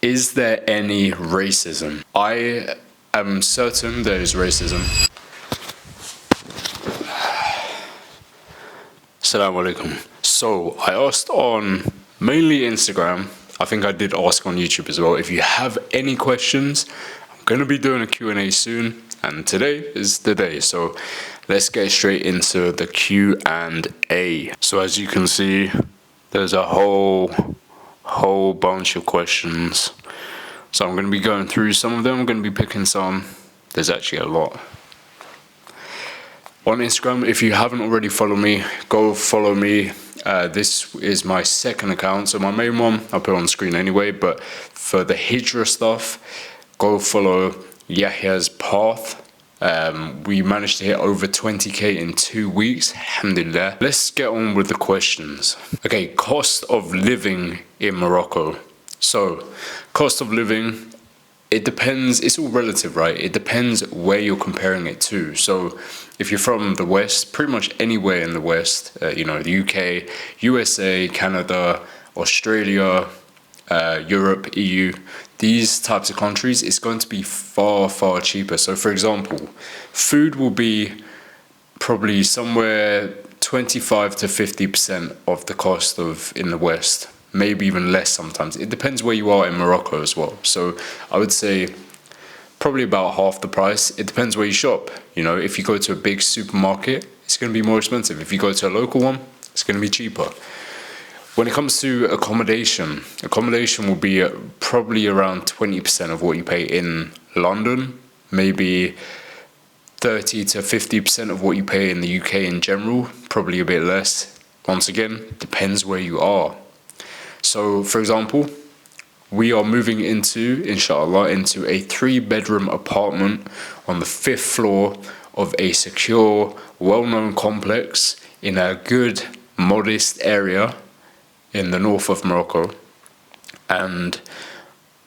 Is there any racism? I am certain there is racism. Assalamu alaikum. So I asked on mainly Instagram. I think I did ask on YouTube as well. If you have any questions, I'm going to be doing a Q&A soon. And today is the day. So let's get straight into the Q&A. So as you can see, there's a whole bunch of questions. So I'm going to be going through some of them. I'm going to be picking some. There's actually a lot. On Instagram, if you haven't already followed me, go follow me. This is my second account. So my main one, I'll put on screen anyway. But for the Hijrah stuff, go follow Yahya's Path. We managed to hit over 20k in 2 weeks. Alhamdulillah. Let's get on with the questions. Okay, cost of living in Morocco. So, cost of living, it depends. It's all relative, right? It depends where you're comparing it to. So, if you're from the West, pretty much anywhere in the West, the UK, USA, Canada, Australia, Europe, EU, these types of countries, it's going to be far cheaper. So for example, food will be probably somewhere 25 to 50% of the cost of in the West, maybe even less sometimes. It depends where you are in Morocco as well. So I would say probably about half the price. It depends where you shop. If you go to a big supermarket, it's going to be more expensive. If you go to a local one, it's going to be cheaper. When it comes to accommodation will be probably around 20% of what you pay in London, maybe 30 to 50% of what you pay in the UK in general, probably a bit less. Once again, depends where you are. So, for example, we are moving inshallah, into a 3-bedroom apartment on the 5th floor of a secure, well-known complex in a good, modest area in the north of Morocco. And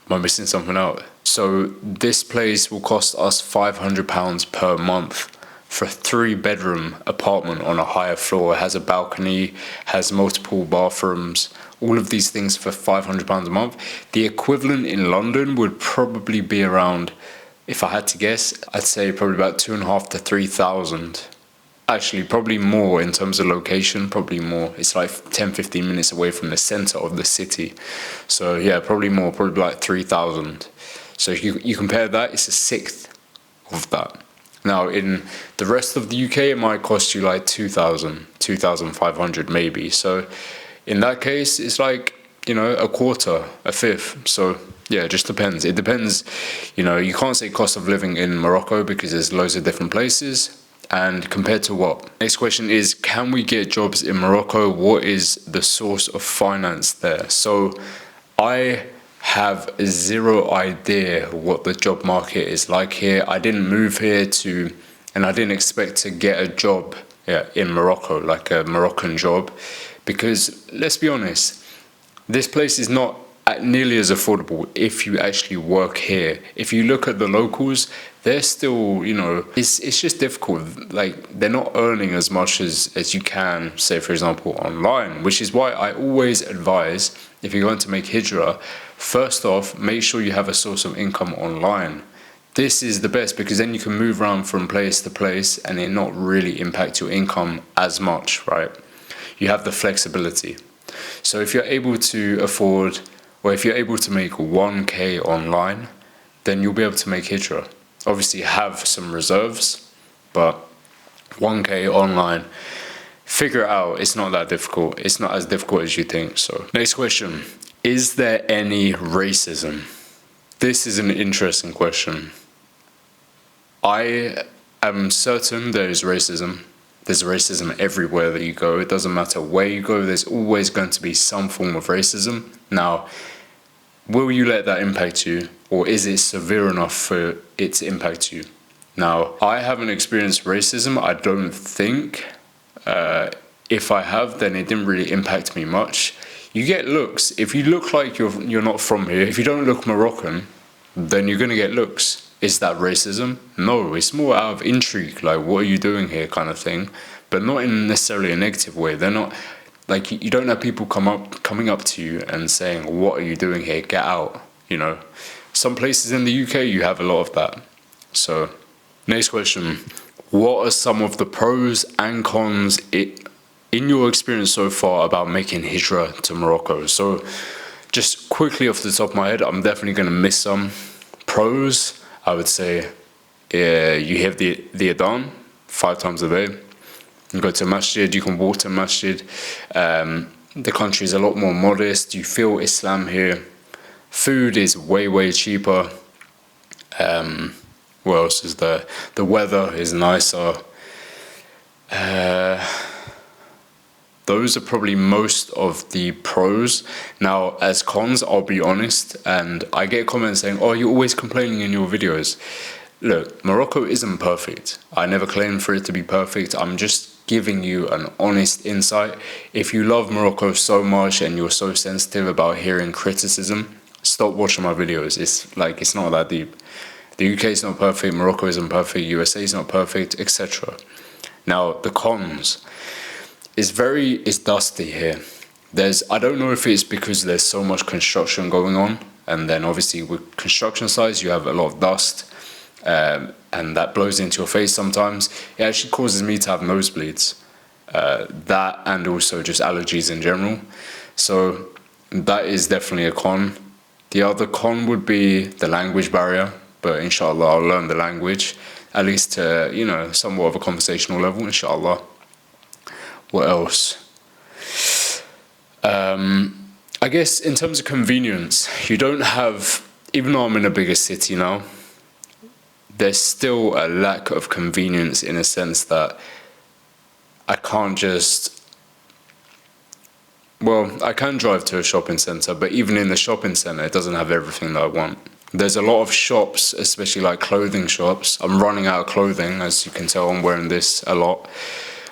am I missing something out? So this place will cost us £500 per month for a 3-bedroom apartment on a higher floor. It has a balcony, has multiple bathrooms, all of these things for £500 a month. The equivalent in London would probably be around, if I had to guess, I'd say probably about 2,500 to 3,000. Actually, probably more in terms of location, probably more. It's like 10-15 minutes away from the center of the city. So yeah, probably more, probably like 3,000. So if you compare that, it's a sixth of that. Now, in the rest of the UK, it might cost you like 2,000, 2,500 maybe. So in that case, it's like, a quarter, a fifth. So yeah, it just depends. It depends, you can't say cost of living in Morocco because there's loads of different places. And compared to what? Next question is, can we get jobs in Morocco? What is the source of finance there? So I have zero idea what the job market is like here. I didn't move here and I didn't expect to get a job in Morocco, like a Moroccan job, because let's be honest, this place is not nearly as affordable if you actually work here. If you look at the locals, they're still, it's just difficult. Like, they're not earning as much as you can, say, for example, online, which is why I always advise, if you're going to make Hijrah, first off, make sure you have a source of income online. This is the best because then you can move around from place to place and it not really impact your income as much, right? You have the flexibility. So if you're able to afford, or if you're able to make 1k online, then you'll be able to make Hijrah. Obviously have some reserves, but 1k online, figure it out. It's not that difficult. It's not as difficult as you think. So next question, is there any racism? This is an interesting question. I am certain there is racism. There's racism everywhere that you go. It doesn't matter where you go, there's always going to be some form of racism. Now, will you let that impact you, or is it severe enough for it to impact you? Now, I haven't experienced racism, I don't think. If I have, then it didn't really impact me much. You get looks. If you look like you're not from here, if you don't look Moroccan, then you're going to get looks. Is that racism? No, it's more out of intrigue, like, what are you doing here kind of thing, but not in necessarily a negative way. They're not, like, you don't have people coming up to you and saying, what are you doing here, get out. you know. Some places in the UK, you have a lot of that. So, next question. What are some of the pros and cons in your experience so far about making Hijrah to Morocco? So, just quickly off the top of my head, I'm definitely going to miss some. Pros, I would say, you have the Adhan 5 times a day. You go to masjid, you can walk to masjid. The country is a lot more modest. You feel Islam here. Food is way, way cheaper. What else is there? The weather is nicer. Those are probably most of the pros. Now, as cons, I'll be honest, and I get comments saying, oh, you're always complaining in your videos. Look, Morocco isn't perfect. I never claimed for it to be perfect. I'm just giving you an honest insight. If you love Morocco so much and you're so sensitive about hearing criticism, stop watching my videos. It's not that deep. The UK is not perfect, Morocco isn't perfect, USA is not perfect, etc. Now, the cons. It's dusty here. I don't know if it's because there's so much construction going on, and then obviously with construction sites you have a lot of dust, and that blows into your face sometimes. It actually causes me to have nosebleeds. That and also just allergies in general. So that is definitely a con. The other con would be the language barrier, but inshallah I'll learn the language, at least to, somewhat of a conversational level, inshallah. What else? I guess in terms of convenience, you don't have, even though I'm in a bigger city now, there's still a lack of convenience in a sense that I can't I can drive to a shopping centre, but even in the shopping centre, it doesn't have everything that I want. There's a lot of shops, especially like clothing shops. I'm running out of clothing, as you can tell, I'm wearing this a lot.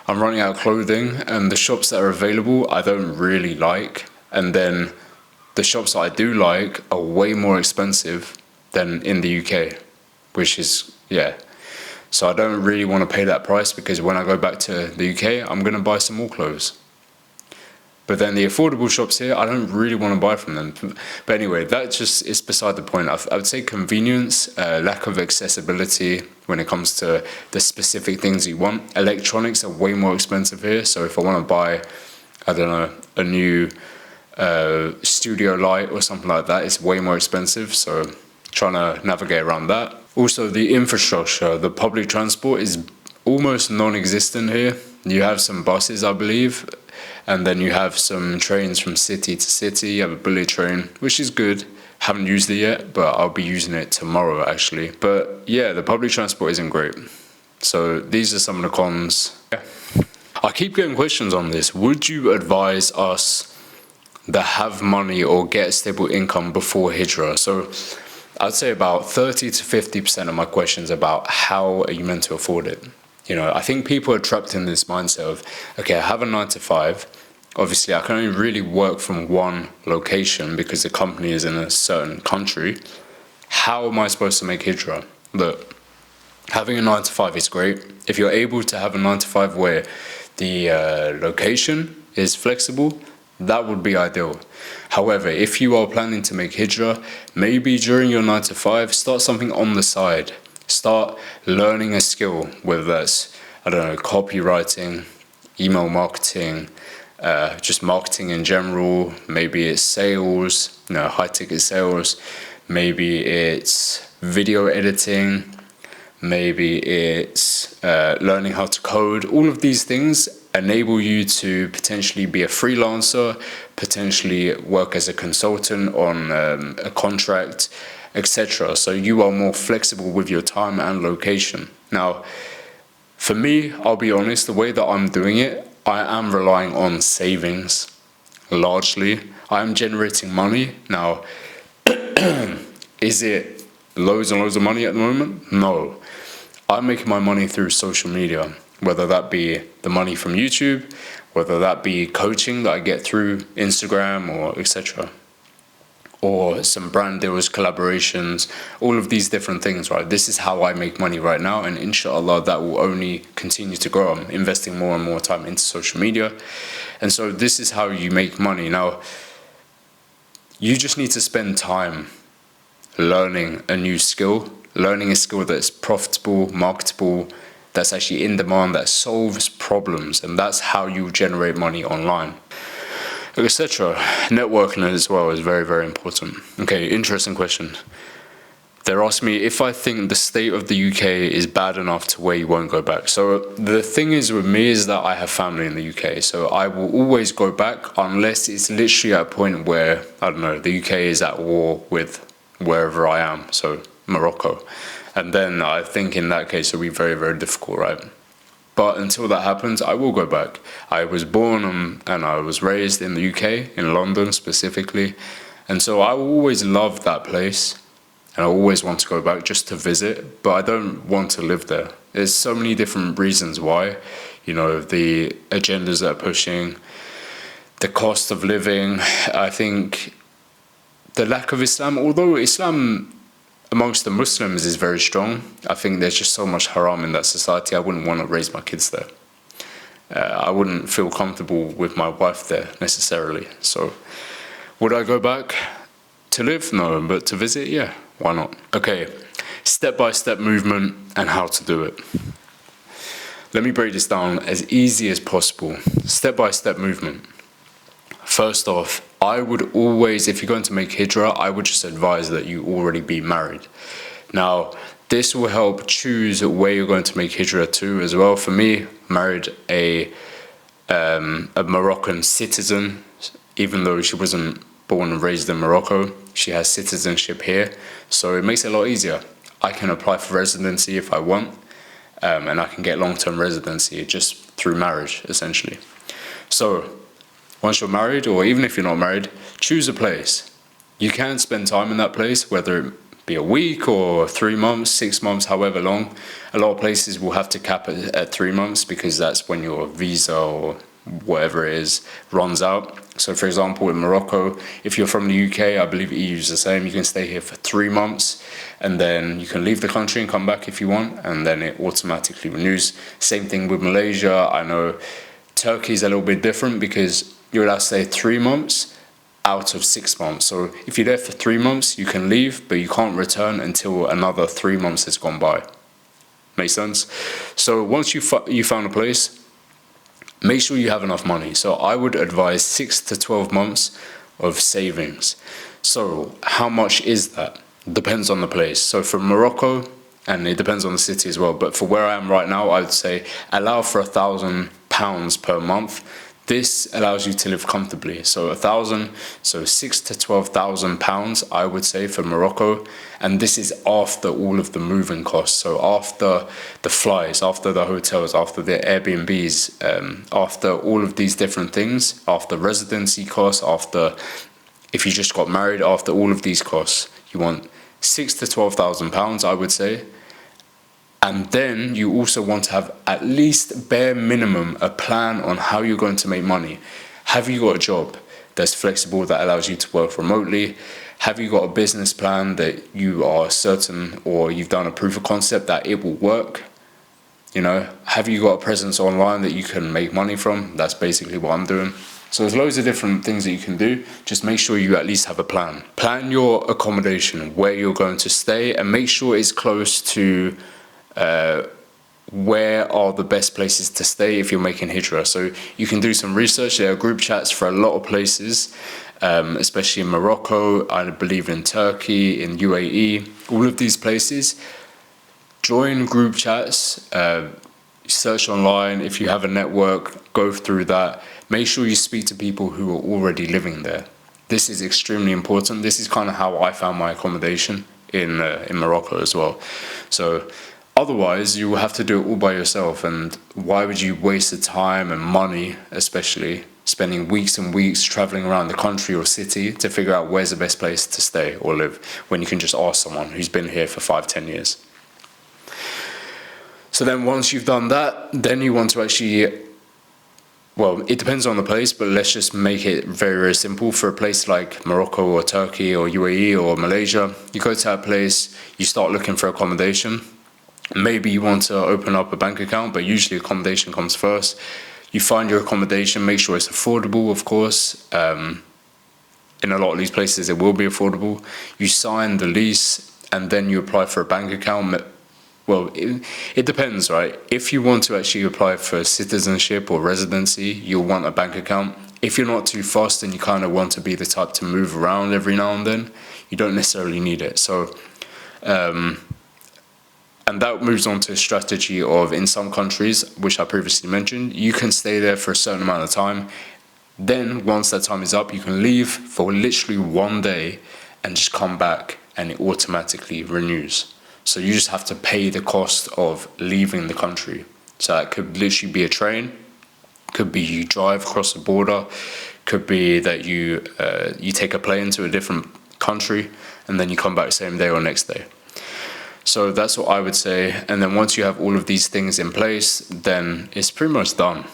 I'm running out of clothing, and the shops that are available, I don't really like. And then the shops that I do like are way more expensive than in the UK, which is, So I don't really want to pay that price, because when I go back to the UK, I'm going to buy some more clothes. But then the affordable shops here, I don't really want to buy from them. But anyway, that just is beside the point. I would say convenience, lack of accessibility when it comes to the specific things you want. Electronics are way more expensive here. So if I want to buy, I don't know, a new studio light or something like that, it's way more expensive. So trying to navigate around that. Also, the infrastructure, the public transport is almost non-existent here. You have some buses, I believe, and then you have some trains from city to city. You have a bullet train, which is good. Haven't used it yet, but I'll be using it tomorrow, actually. But yeah, the public transport isn't great. So these are some of the cons. Yeah. I keep getting questions on this. Would you advise us that have money or get stable income before Hijrah? So I'd say about 30 to 50% of my questions about how are you meant to afford it. I think people are trapped in this mindset of, okay, I have a 9 to 5. Obviously, I can only really work from one location because the company is in a certain country. How am I supposed to make Hijrah? Look, having a 9 to 5 is great. If you're able to have a 9 to 5 where the location is flexible, that would be ideal. However, if you are planning to make Hijrah, maybe during your 9 to 5, start something on the side. Start learning a skill, whether that's, copywriting, email marketing, just marketing in general. Maybe it's sales, high-ticket sales. Maybe it's video editing. Maybe it's learning how to code. All of these things enable you to potentially be a freelancer, potentially work as a consultant on a contract, etc. So you are more flexible with your time and location. Now, for me, I'll be honest, the way that I'm doing it, I am relying on savings largely. I am generating money. Now, is it loads and loads of money at the moment? No. I'm making my money through social media, whether that be the money from YouTube, whether that be coaching that I get through Instagram or etc. Or some brand deals, collaborations, all of these different things, right? This is how I make money right now, and inshallah that will only continue to grow. I'm investing more and more time into social media, and so this is how you make money. Now, you just need to spend time learning a new skill, learning a skill that's profitable, marketable, that's actually in demand, that solves problems, and that's how you generate money online, etc. Networking as well is very, very important. Okay, interesting question. They're asking me if I think the state of the UK is bad enough to where you won't go back. So the thing is with me is that I have family in the UK, so I will always go back unless it's literally at a point where, I don't know, the UK is at war with wherever I am, so Morocco. And then I think in that case it'll be very, very difficult, right? But until that happens, I will go back. I was born and I was raised in the UK, in London specifically. And so I will always love that place. And I always want to go back just to visit, but I don't want to live there. There's so many different reasons why. You know, the agendas that are pushing, the cost of living. I think the lack of Islam, although Islam amongst the Muslims is very strong, I think there's just so much haram in that society. I wouldn't want to raise my kids there. I wouldn't feel comfortable with my wife there necessarily. So would I go back to live? No, but to visit, yeah, why not? Okay, step-by-step movement and how to do it. Let me break this down as easy as possible. Step-by-step movement. First off, I would always, if you're going to make Hijrah, I would just advise that you already be married. Now, this will help choose where you're going to make Hijrah to as well. For me, married a Moroccan citizen, even though she wasn't born and raised in Morocco, she has citizenship here, so it makes it a lot easier. I can apply for residency if I want, and I can get long-term residency just through marriage, essentially. So once you're married, or even if you're not married, choose a place. You can spend time in that place, whether it be a week or 3 months, 6 months, however long. A lot of places will have to cap it at 3 months because that's when your visa or whatever it is runs out. So for example, in Morocco, if you're from the UK, I believe EU is the same, you can stay here for 3 months and then you can leave the country and come back if you want, and then it automatically renews. Same thing with Malaysia. I know Turkey is a little bit different because you're allowed to stay 3 months out of 6 months. So if you're there for 3 months, you can leave, but you can't return until another 3 months has gone by. Make sense? So once you found a place, make sure you have enough money. So I would advise 6 to 12 months of savings. So how much is that? Depends on the place. So for Morocco, and it depends on the city as well, but for where I am right now, I would say allow for £1,000 per month. This allows you to live comfortably. So 1,000, so £6,000 to £12,000, I would say, for Morocco. And this is after all of the moving costs. So after the flights, after the hotels, after the Airbnbs, after all of these different things, after residency costs, after if you just got married, after all of these costs, you want £6,000 to £12,000, I would say. And then you also want to have at least bare minimum a plan on how you're going to make money. Have you got a job that's flexible, that allows you to work remotely? Have you got a business plan that you are certain, or you've done a proof of concept that it will work? You know, have you got a presence online that you can make money from? That's basically what I'm doing. So there's loads of different things that you can do. Just make sure you at least have a plan. Plan your accommodation, where you're going to stay, and make sure it's close to where are the best places to stay if you're making Hijrah. So you can do some research. There are group chats for a lot of places, especially in Morocco, I believe in Turkey, in UAE, all of these places. Join group chats, search online. If you have a network, go through that. Make sure you speak to people who are already living there. This is extremely important. This is kind of how I found my accommodation in Morocco as well. So otherwise, you will have to do it all by yourself, and why would you waste the time and money, especially spending weeks and weeks traveling around the country or city to figure out where's the best place to stay or live, when you can just ask someone who's been here for 5-10 years. So then once you've done that, then you want to actually, well, it depends on the place, but let's just make it very, very simple. For a place like Morocco or Turkey or UAE or Malaysia, you go to that place, you start looking for accommodation. Maybe you want to open up a bank account, but usually accommodation comes first. You find your accommodation, make sure it's affordable, of course. in a lot of these places it will be affordable. You sign the lease and then you apply for a bank account. Well, it depends, right? If you want to actually apply for citizenship or residency, you'll want a bank account. If you're not too fast and you kind of want to be the type to move around every now and then, you don't necessarily need it. So, and that moves on to a strategy of, in some countries, which I previously mentioned, you can stay there for a certain amount of time. Then once that time is up, you can leave for literally 1 day and just come back and it automatically renews. So you just have to pay the cost of leaving the country. So that could literally be a train, could be you drive across the border, could be that you take a plane to a different country and then you come back same day or next day. So that's what I would say. And then once you have all of these things in place, then it's pretty much done.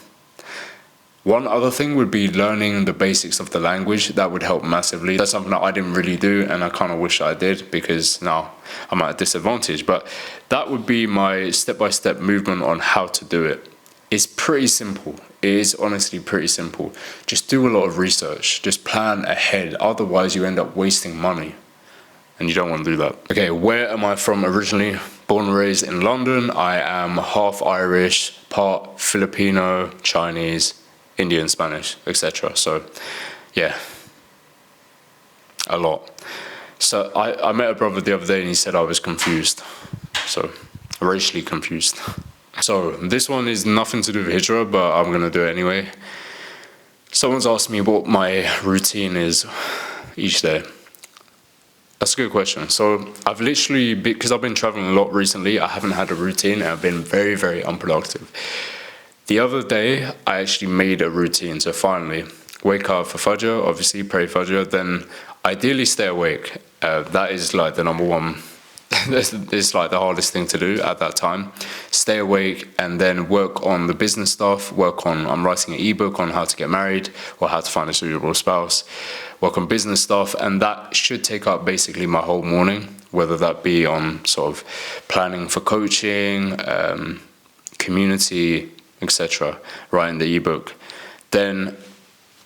One other thing would be learning the basics of the language. That would help massively. That's something that I didn't really do, and I kind of wish I did, because now I'm at a disadvantage. But that would be my step-by-step movement on how to do it. It's pretty simple. It is honestly pretty simple. Just do a lot of research. Just plan ahead. Otherwise, you end up wasting money, and you don't want to do that. Okay, where am I from originally? Born and raised in London. I am half Irish, part Filipino, Chinese, Indian, Spanish, etc. So, yeah, a lot. So I met a brother the other day and he said I was confused. So, racially confused. So, this one is nothing to do with Hijrah, but I'm going to do it anyway. Someone's asked me what my routine is each day. That's a good question. So, I've literally, because I've been traveling a lot recently, I haven't had a routine and I've been very, very unproductive. The other day, I actually made a routine. So finally, wake up for Fajr, obviously pray Fajr, then ideally stay awake. That is like the number one, it's like the hardest thing to do at that time. Stay awake and then work on the business stuff, I'm writing an ebook on how to get married or how to find a suitable spouse, work on business stuff, and that should take up basically my whole morning, whether that be on sort of planning for coaching, community, etc., writing the ebook. Then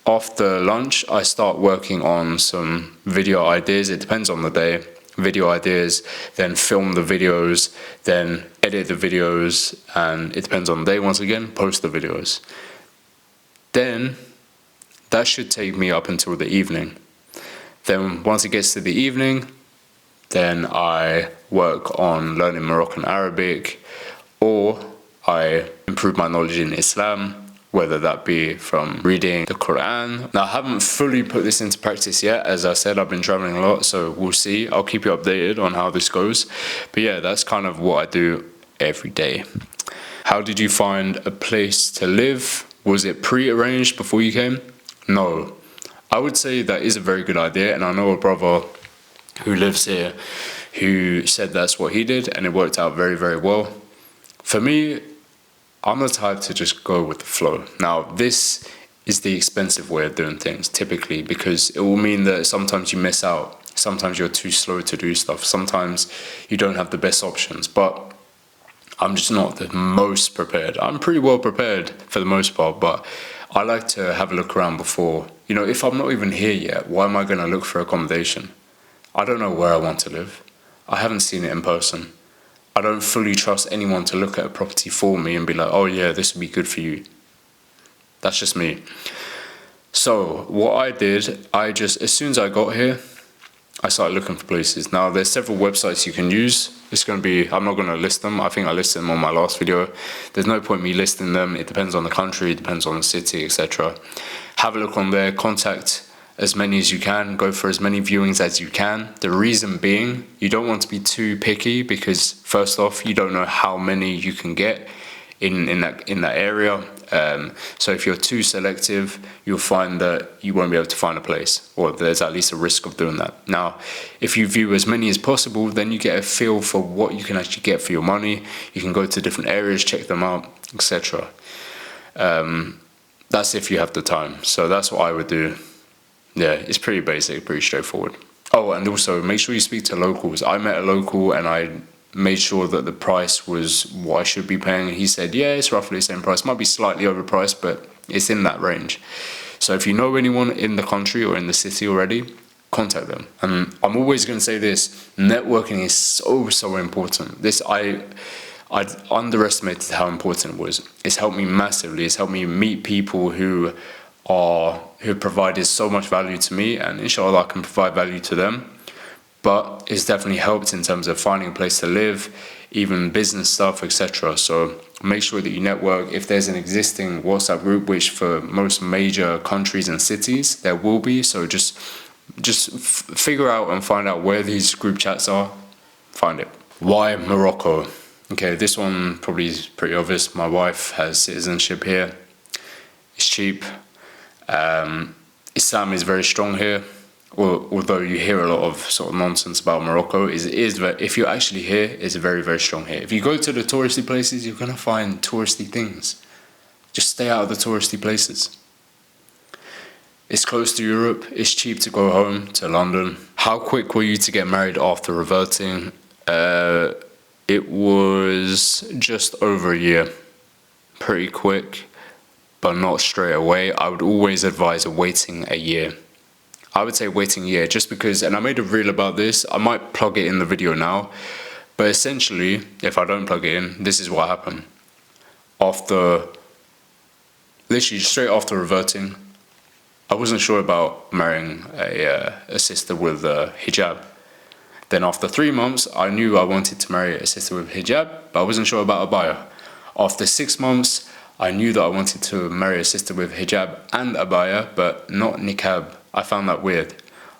after lunch, I start working on some video ideas. It depends on the day. Video ideas, then film the videos, then edit the videos, and it depends on the day once again, post the videos. Then that should take me up until the evening. Then once it gets to the evening, then I work on learning Moroccan Arabic, or I improve my knowledge in Islam, whether that be from reading the Quran. Now, I haven't fully put this into practice yet. As I said, I've been traveling a lot, so we'll see. I'll keep you updated on how this goes. But yeah, that's kind of what I do every day. How did you find a place to live? Was it pre-arranged before you came? No. I would say that is a very good idea, and I know a brother who lives here who said that's what he did, and it worked out very, very well. For me, I'm the type to just go with the flow. Now, this is the expensive way of doing things, typically, because it will mean that sometimes you miss out. Sometimes you're too slow to do stuff. Sometimes you don't have the best options. But I'm just not the most prepared. I'm pretty well prepared for the most part, but I like to have a look around before. You know, if I'm not even here yet, why am I going to look for accommodation? I don't know where I want to live. I haven't seen it in person. I don't fully trust anyone to look at a property for me and be like, oh yeah, this would be good for you. That's just me. So what I did, as soon as I got here, I started looking for places. Now, there's several websites you can use. I'm not going to list them. I think I listed them on my last video. There's no point me listing them. It depends on the country, it depends on the city, etc. Have a look on there, contact as many as you can, go for as many viewings as you can. The reason being, you don't want to be too picky because first off, you don't know how many you can get in that area. So if you're too selective, you'll find that you won't be able to find a place, or there's at least a risk of doing that. Now, if you view as many as possible, then you get a feel for what you can actually get for your money. You can go to different areas, check them out, etc. That's if you have the time. So that's what I would do. Yeah, it's pretty basic, pretty straightforward. Oh, and also make sure you speak to locals. I met a local and I made sure that the price was what I should be paying. He said, yeah, it's roughly the same price. Might be slightly overpriced, but it's in that range. So if you know anyone in the country or in the city already, contact them. And I'm always going to say this: networking is so important. I underestimated how important it was. It's helped me massively. It's helped me meet people who provided so much value to me, and inshallah I can provide value to them. But it's definitely helped in terms of finding a place to live, even business stuff, etc. So make sure that you network. If there's an existing WhatsApp group, which for most major countries and cities there will be, so just figure out and find out where these group chats are. Find it. Why Morocco? Okay, this one probably is pretty obvious. My wife has citizenship here. It's cheap. Islam is very strong here. Although you hear a lot of sort of nonsense about Morocco, if you're actually here, it's very, very strong here. If you go to the touristy places, you're going to find touristy things. Just stay out of the touristy places. It's close to Europe. It's cheap to go home to London. How quick were you to get married after reverting? It was just over a year. Pretty quick, but not straight away. I would always advise waiting a year. I would say waiting a year, just because, and I made a reel about this, I might plug it in the video now, but essentially, if I don't plug it in, this is what happened. Literally straight after reverting, I wasn't sure about marrying a sister with hijab. Then after 3 months, I knew I wanted to marry a sister with hijab, but I wasn't sure about abaya. After 6 months, I knew that I wanted to marry a sister with hijab and abaya, but not niqab. I found that weird.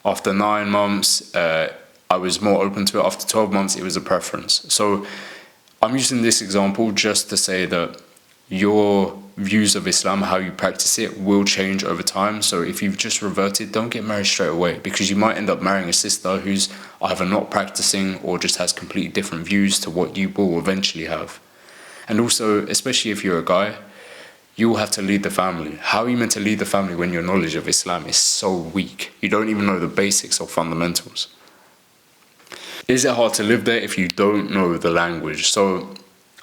After 9 months, I was more open to it. After 12 months, it was a preference. So I'm using this example just to say that your views of Islam, how you practice it, will change over time. So if you've just reverted, don't get married straight away, because you might end up marrying a sister who's either not practicing or just has completely different views to what you will eventually have. And also, especially if you're a guy, you will have to lead the family. How are you meant to lead the family when your knowledge of Islam is so weak? You don't even know the basics or fundamentals. Is it hard to live there if you don't know the language? So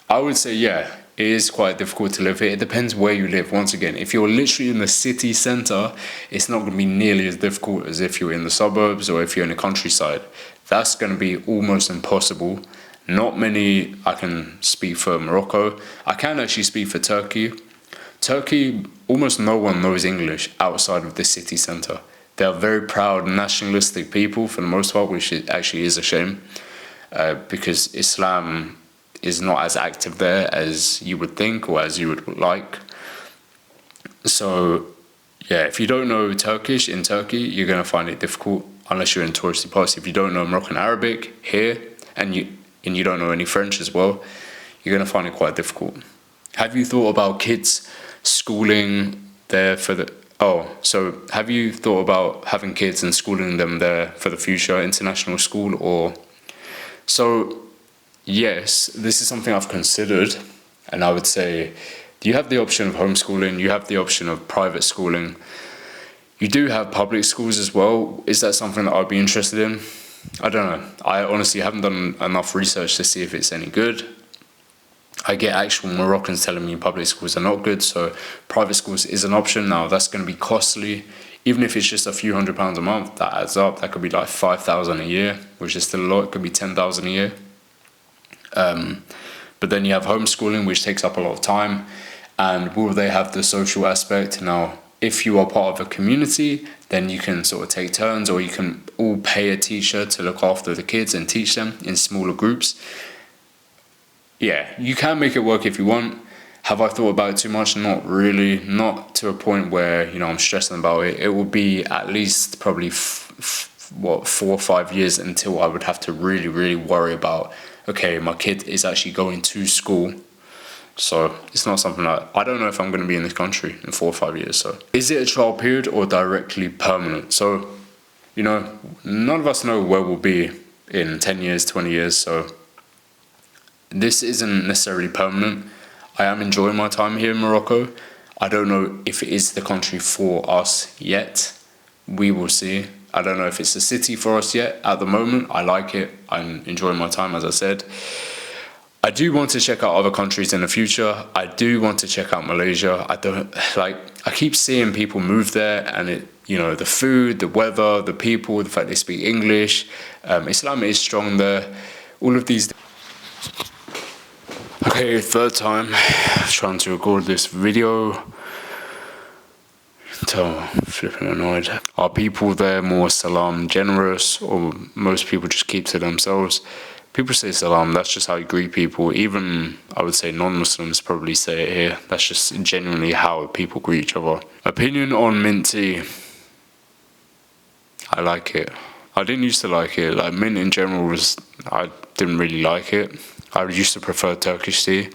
I would say, yeah, it is quite difficult to live here. It depends where you live. Once again, if you're literally in the city centre, it's not going to be nearly as difficult as if you're in the suburbs or if you're in the countryside. That's going to be almost impossible. Not many, I can speak for Morocco. I can actually speak for Turkey. Turkey, almost no one knows English outside of the city centre. They are very proud, nationalistic people for the most part, which actually is a shame, because Islam is not as active there as you would think or as you would like. So, yeah, if you don't know Turkish in Turkey, you're going to find it difficult unless you're in touristy parts. If you don't know Moroccan Arabic here and you don't know any French as well, you're going to find it quite difficult. Have you thought about kids schooling there have you thought about having kids and schooling them there for the future, international school? So yes, this is something I've considered, and I would say you have the option of homeschooling, you have the option of private schooling, you do have public schools as well. Is that something that I'd be interested in? I don't know. I honestly haven't done enough research to see if it's any good. I get actual Moroccans telling me public schools are not good, so private schools is an option. Now, that's going to be costly. Even if it's just a few £100s a month, that adds up. That could be like 5,000 a year, which is still a lot. It could be 10,000 a year. But then you have homeschooling, which takes up a lot of time. And will they have the social aspect? Now, if you are part of a community, then you can sort of take turns, or you can all pay a teacher to look after the kids and teach them in smaller groups. Yeah, you can make it work if you want. Have I thought about it too much? Not really. Not to a point where, I'm stressing about it. It will be at least probably 4 or 5 years until I would have to really, really worry about, okay, my kid is actually going to school. So it's not something I don't know if I'm going to be in this country in 4 or 5 years. So is it a trial period or directly permanent? So, none of us know where we'll be in 10 years, 20 years. So this isn't necessarily permanent. I am enjoying my time here in Morocco. I don't know if it is the country for us yet. We will see. I don't know if it's a city for us yet. At the moment, I like it. I'm enjoying my time, as I said. I do want to check out other countries in the future. I do want to check out Malaysia. I keep seeing people move there, and the food, the weather, the people, the fact they speak English, Islam is strong there. All of these. Okay, third time trying to record this video. So flipping annoyed. Are people there more salam generous, or most people just keep to themselves? People say salam, that's just how you greet people. Even, I would say, non-Muslims probably say it here. That's just genuinely how people greet each other. Opinion on mint tea. I like it. I didn't used to like it. Like, mint in general I didn't really like it. I used to prefer Turkish tea.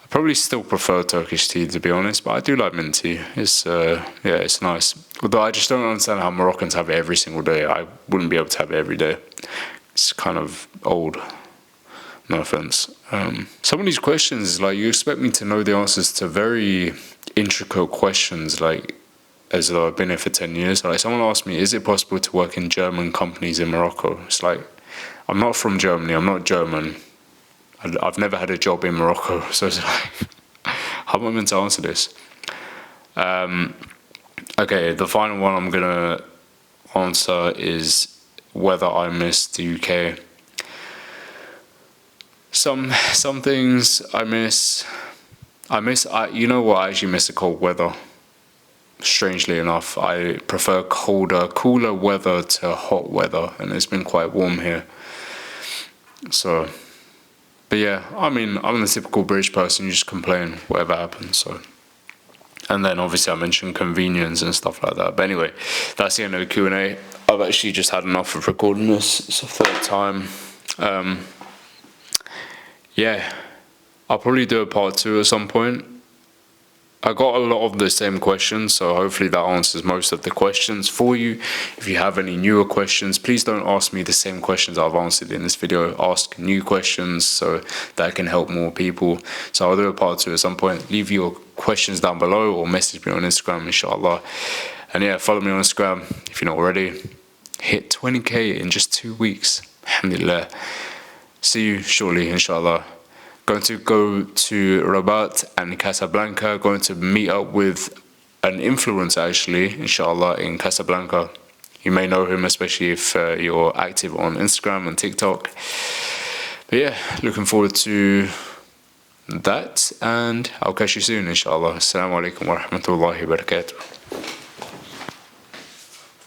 I probably still prefer Turkish tea, to be honest, but I do like mint tea. It's nice. Although I just don't understand how Moroccans have it every single day. I wouldn't be able to have it every day. It's kind of old, no offense. Some of these questions, like, you expect me to know the answers to very intricate questions, like, as though I've been here for 10 years. Like, someone asked me, is it possible to work in German companies in Morocco? It's like, I'm not from Germany, I'm not German. I've never had a job in Morocco, so it's like, how am I meant to answer this? Okay, the final one I'm gonna answer is whether I miss the UK. Some things I miss. You know what? I actually miss the cold weather. Strangely enough, I prefer cooler weather to hot weather, and it's been quite warm here. So, but yeah, I mean, I'm the typical British person. You just complain whatever happens. So. And then obviously I mentioned convenience and stuff like that. But anyway, that's the end of the Q&A. I've actually just had enough of recording this. It's the third time. Yeah, I'll probably do a part 2 at some point. I got a lot of the same questions, so hopefully that answers most of the questions for you. If you have any newer questions, please don't ask me the same questions I've answered in this video. Ask new questions so that can help more people. So I'll do a part 2 at some point. Leave your questions down below or message me on Instagram, inshallah. And yeah, follow me on Instagram if you're not already. Hit 20k in just 2 weeks. Alhamdulillah. See you shortly, inshallah. Going to go to Revert and Casablanca. Going to meet up with an influencer, actually, inshallah, in Casablanca. You may know him, especially if you're active on Instagram and TikTok. But yeah, looking forward to that, and I'll catch you soon, inshallah. Assalamu alaikum wa rahmatullahi wa barakatuh.